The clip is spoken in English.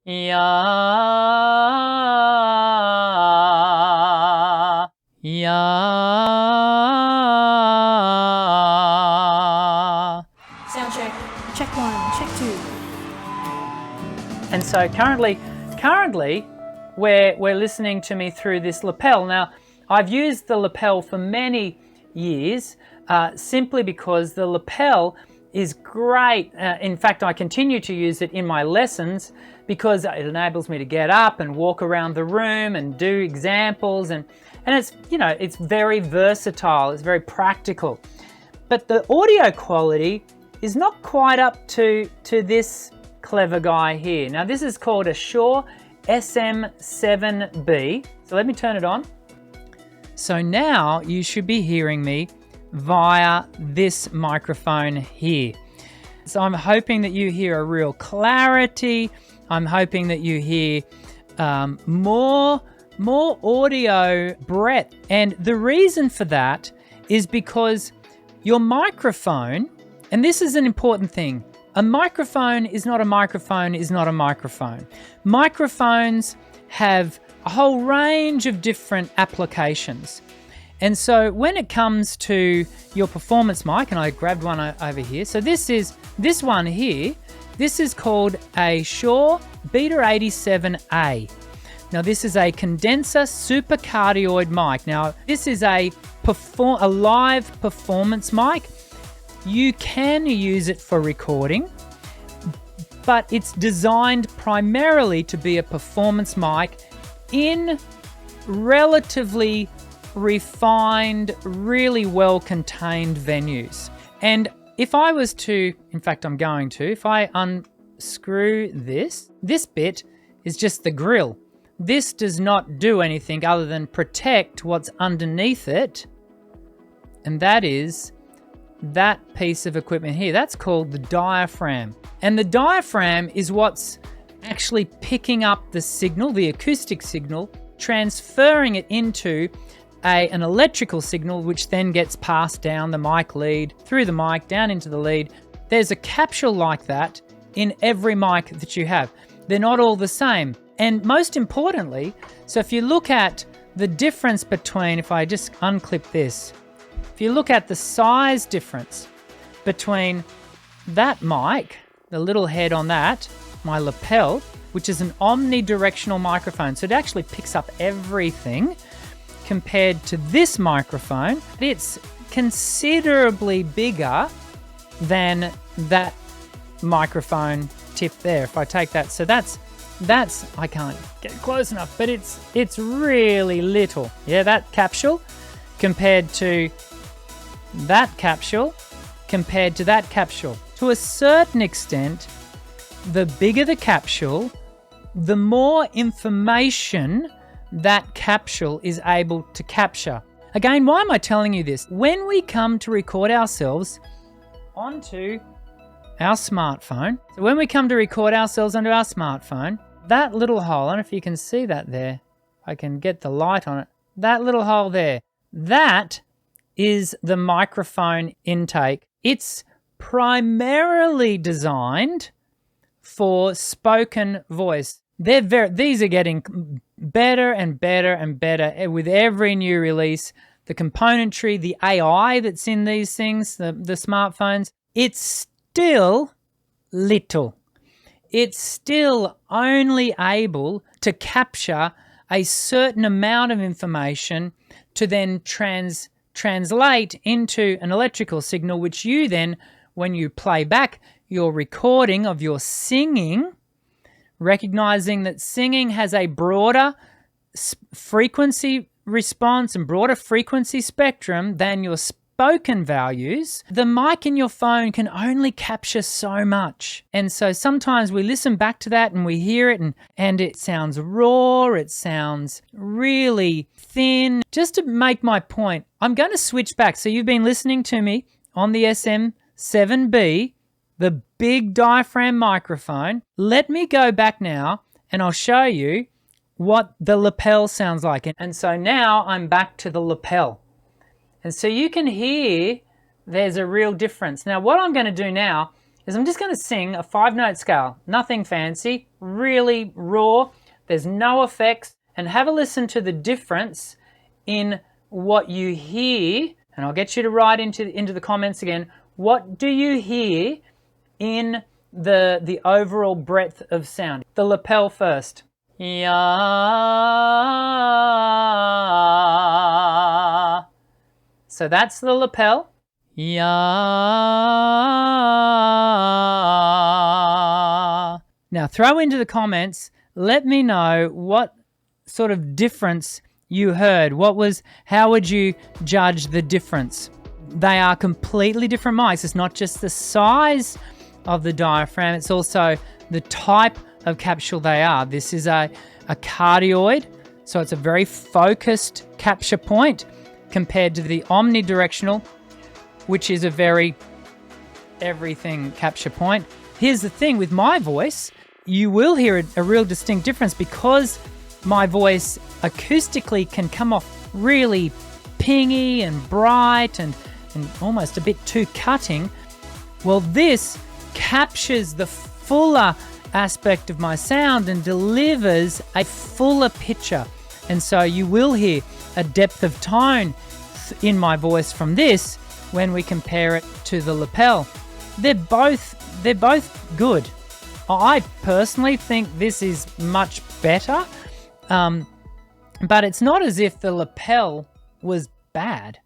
ya, ya. Sound check. Check 1, check 2. And so currently we're listening to me through this lapel. Now, I've used the lapel for many years simply because the lapel is great. In fact, I continue to use it in my lessons because it enables me to get up and walk around the room and do examples, and it's, you know, it's very versatile, it's very practical. But the audio quality is not quite up to this clever guy here. Now, this is called a SHURE SM7B. So let me turn it on. So now you should be hearing me via this microphone here. So I'm hoping that you hear a real clarity. I'm hoping that you hear more audio breadth. And the reason for that is because your microphone, and this is an important thing, a microphone is not a microphone is not a microphone. Microphones have a whole range of different applications. And so when it comes to your performance mic, and I grabbed one over here. So this one here, this is called a SHURE Beta 87A. Now this is a condenser supercardioid mic. Now this is a live performance mic. You can use it for recording, but it's designed primarily to be a performance mic in relatively refined, really well-contained venues. And if I was to, in fact I'm going to, if I unscrew this bit is just the grill. This does not do anything other than protect what's underneath it, and that is that piece of equipment here. That's called the diaphragm. And the diaphragm is what's actually picking up the signal, the acoustic signal, transferring it into an electrical signal, which then gets passed down the mic lead, through the mic, down into the lead. There's a capsule like that in every mic that you have. They're not all the same. And most importantly, so if you look at the difference between, if I just unclip this, if you look at the size difference between that mic, the little head on that, my lapel, which is an omnidirectional microphone, so it actually picks up everything, compared to this microphone, it's considerably bigger than that microphone tip there. If I take that, so that's I can't get close enough, but it's really little. Yeah, that capsule compared to that capsule compared to that capsule. To a certain extent, the bigger the capsule, the more information that capsule is able to capture. Again, why am I telling you this? When we come to record ourselves onto our smartphone, so when we come to record ourselves onto our smartphone, that little hole, I don't know if you can see that there, I can get the light on it, that little hole there, that is the microphone intake. It's primarily designed for spoken voice. These are getting better and better and better with every new release. The componentry, the AI that's in these things, the smartphones, it's still little. It's still only able to capture a certain amount of information to then translate into an electrical signal, which you then, when you play back your recording of your singing, recognizing that singing has a broader frequency response and broader frequency spectrum than your spoken values, the mic in your phone can only capture so much. And so sometimes we listen back to that and we hear it and it sounds raw, it sounds really thin. Just to make my point, I'm going to switch back. So you've been listening to me on the SM7B, the big diaphragm microphone. Let me go back now and I'll show you what the lapel sounds like. And so now I'm back to the lapel. And so you can hear there's a real difference. Now what I'm going to do now is I'm just going to sing a 5-note scale. Nothing fancy, really raw. There's no effects. And have a listen to the difference in what you hear. And I'll get you to write into the comments again. What do you hear in the overall breadth of sound? The lapel first. Ya. So that's the lapel. Ya. Now throw into the comments, let me know what sort of difference you heard. How would you judge the difference? They are completely different mics. It's not just the size of the diaphragm, it's also the type of capsule they are. This is a cardioid, so it's a very focused capture point compared to the omnidirectional, which is a very everything capture point. Here's the thing with my voice, you will hear a real distinct difference because my voice acoustically can come off really pingy and bright and almost a bit too cutting. Well, this captures the fuller aspect of my sound and delivers a fuller picture. And so you will hear a depth of tone in my voice from this when we compare it to the lapel. They're both good. I personally think this is much better, but it's not as if the lapel was bad.